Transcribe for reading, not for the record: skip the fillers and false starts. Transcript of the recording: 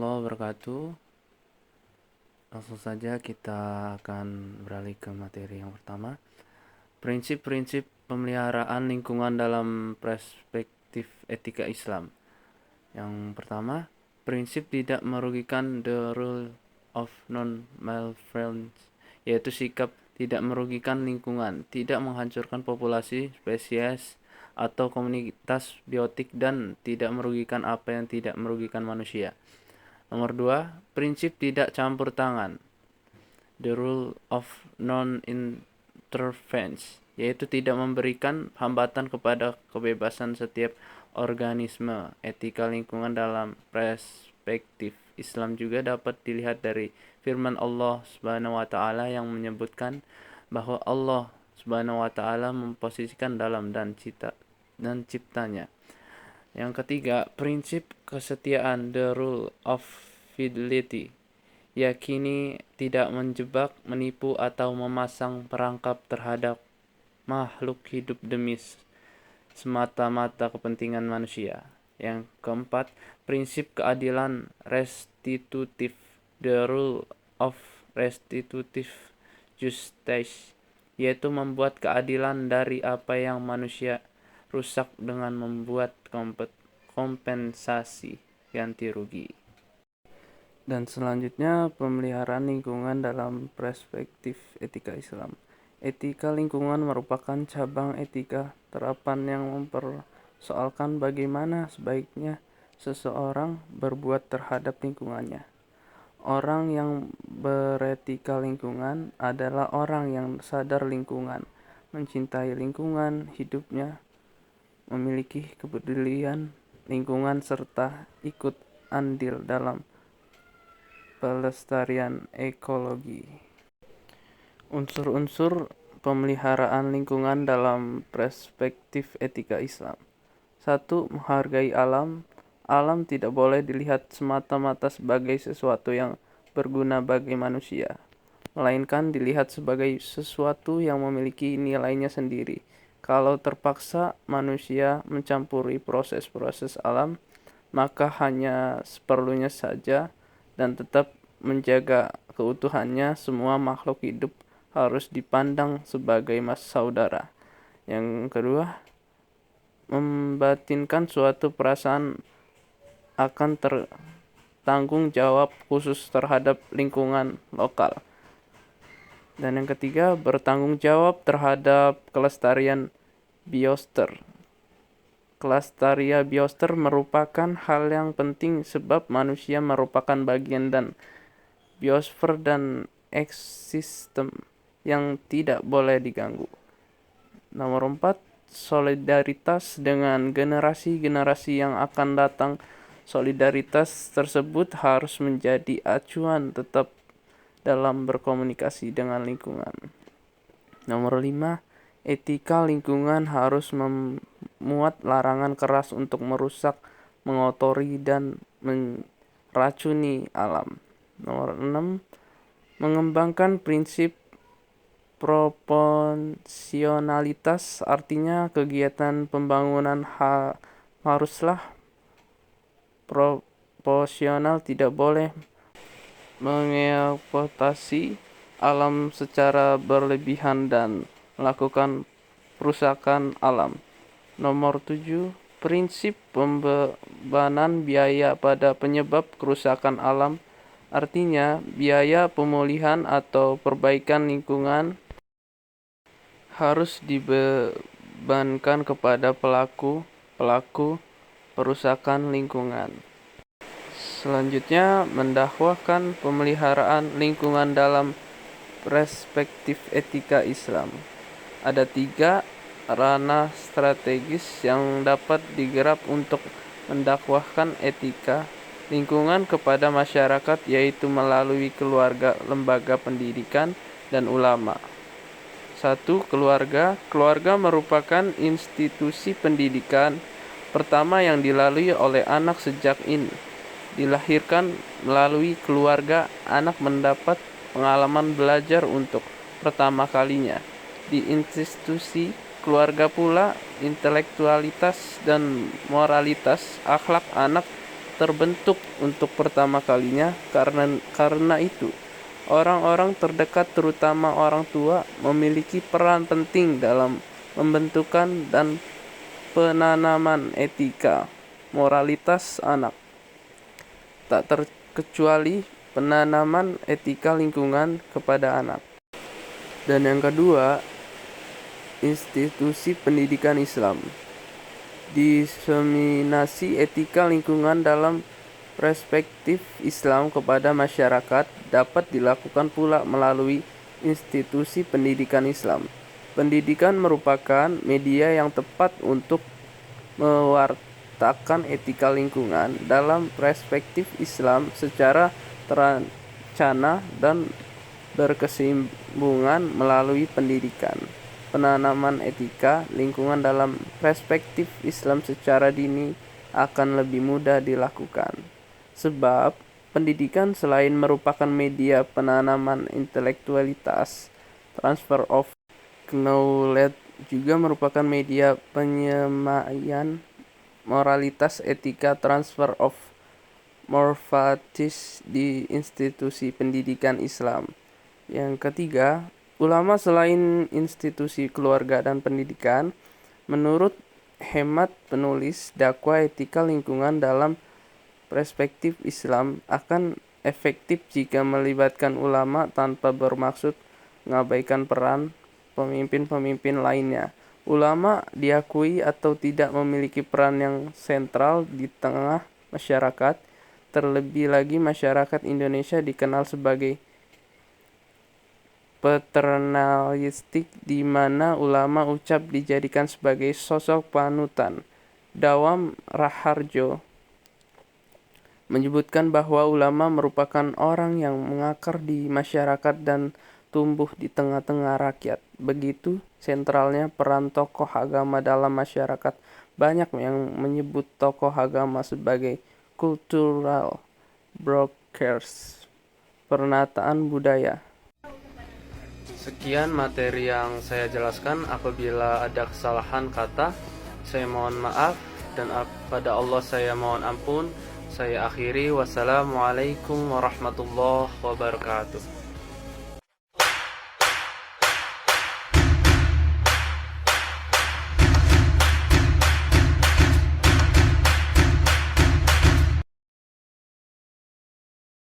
warahmatullahi wabarakatuh. Langsung saja kita akan beralih ke materi yang pertama. Prinsip-prinsip pemeliharaan lingkungan dalam perspektif etika Islam. Yang pertama, prinsip tidak merugikan, the rule of non-malfeasance, yaitu sikap tidak merugikan lingkungan, tidak menghancurkan populasi, spesies, atau komunitas biotik, dan tidak merugikan apa yang tidak merugikan manusia. Nomor 2, prinsip tidak campur tangan, the rule of non-interference, yaitu tidak memberikan hambatan kepada kebebasan setiap organisme. Etika lingkungan dalam perspektif Islam juga dapat dilihat dari firman Allah Subhanahu wa taala yang menyebutkan bahwa Allah Subhanahu wa taala memposisikan dalam dan ciptanya. Yang ketiga, prinsip kesetiaan, the rule of fidelity, yakini tidak menjebak, menipu, atau memasang perangkap terhadap makhluk hidup demi semata-mata kepentingan manusia. Yang keempat, prinsip keadilan restitutif, the rule of restitutive justice, yaitu membuat keadilan dari apa yang manusia rusak dengan membuat kompensasi ganti rugi. Dan selanjutnya, pemeliharaan lingkungan dalam perspektif etika Islam. Etika lingkungan merupakan cabang etika terapan yang mempersoalkan bagaimana sebaiknya seseorang berbuat terhadap lingkungannya. Orang yang beretika lingkungan adalah orang yang sadar lingkungan, mencintai lingkungan hidupnya, memiliki kepedulian lingkungan, serta ikut andil dalam pelestarian ekologi. Unsur-unsur pemeliharaan lingkungan dalam perspektif etika Islam. 1. Menghargai alam. Alam tidak boleh dilihat semata-mata sebagai sesuatu yang berguna bagi manusia, melainkan dilihat sebagai sesuatu yang memiliki nilainya sendiri. Kalau terpaksa manusia mencampuri proses-proses alam, maka hanya seperlunya saja dan tetap menjaga keutuhannya. Semua makhluk hidup harus dipandang sebagai saudara. Yang kedua, membatinkan suatu perasaan akan tanggung jawab khusus terhadap lingkungan lokal. Dan yang ketiga, bertanggung jawab terhadap kelestarian biosfer. Kelestarian biosfer merupakan hal yang penting sebab manusia merupakan bagian dan biosfer dan ekosistem yang tidak boleh diganggu. Nomor 4, solidaritas dengan generasi-generasi yang akan datang. Solidaritas tersebut harus menjadi acuan tetap dalam berkomunikasi dengan lingkungan. Nomor 5, etika lingkungan harus memuat larangan keras untuk merusak, mengotori, dan meracuni alam. Nomor 6, mengembangkan prinsip proporsionalitas, artinya kegiatan pembangunan haruslah proporsional, tidak boleh mengeksploitasi alam secara berlebihan dan melakukan perusakan alam. Nomor 7, prinsip pembebanan biaya pada penyebab kerusakan alam, artinya biaya pemulihan atau perbaikan lingkungan harus dibebankan kepada pelaku perusakan lingkungan. Selanjutnya, mendakwahkan pemeliharaan lingkungan dalam perspektif etika Islam. Ada 3 ranah strategis yang dapat digarap untuk mendakwahkan etika lingkungan kepada masyarakat, yaitu melalui keluarga, lembaga pendidikan, dan ulama. 1. Keluarga. Keluarga merupakan institusi pendidikan pertama yang dilalui oleh anak sejak dilahirkan. Melalui keluarga, anak mendapat pengalaman belajar untuk pertama kalinya. Di institusi keluarga pula, intelektualitas dan moralitas akhlak anak terbentuk untuk pertama kalinya. Karena itu, orang-orang terdekat terutama orang tua memiliki peran penting dalam pembentukan dan penanaman etika moralitas anak, tak terkecuali penanaman etika lingkungan kepada anak. Dan yang kedua, institusi pendidikan Islam. Diseminasi etika lingkungan dalam perspektif Islam kepada masyarakat dapat dilakukan pula melalui institusi pendidikan Islam. Pendidikan merupakan media yang tepat untuk mewartakan etika lingkungan dalam perspektif Islam secara terencana dan berkesinambungan. Melalui pendidikan penanaman etika lingkungan dalam perspektif Islam secara dini akan lebih mudah dilakukan, sebab pendidikan selain merupakan media penanaman intelektualitas, transfer of knowledge, juga merupakan media penyemaian moralitas etika, transfer of moralities di institusi pendidikan Islam. Yang ketiga, ulama selain institusi keluarga dan pendidikan, menurut hemat penulis dakwah etika lingkungan dalam perspektif Islam akan efektif jika melibatkan ulama tanpa bermaksud mengabaikan peran pemimpin-pemimpin lainnya. Ulama diakui atau tidak memiliki peran yang sentral di tengah masyarakat, terlebih lagi masyarakat Indonesia dikenal sebagai paternalistik, di mana ulama ucap dijadikan sebagai sosok panutan. Dawam Raharjo menyebutkan bahwa ulama merupakan orang yang mengakar di masyarakat dan tumbuh di tengah-tengah rakyat. Begitu sentralnya peran tokoh agama dalam masyarakat. Banyak yang menyebut tokoh agama sebagai cultural brokers, penataan budaya. Sekian materi yang saya jelaskan. Apabila ada kesalahan kata, saya mohon maaf, dan pada Allah saya mohon ampun. Saya akhiri. Wassalamualaikum warahmatullahi wabarakatuh.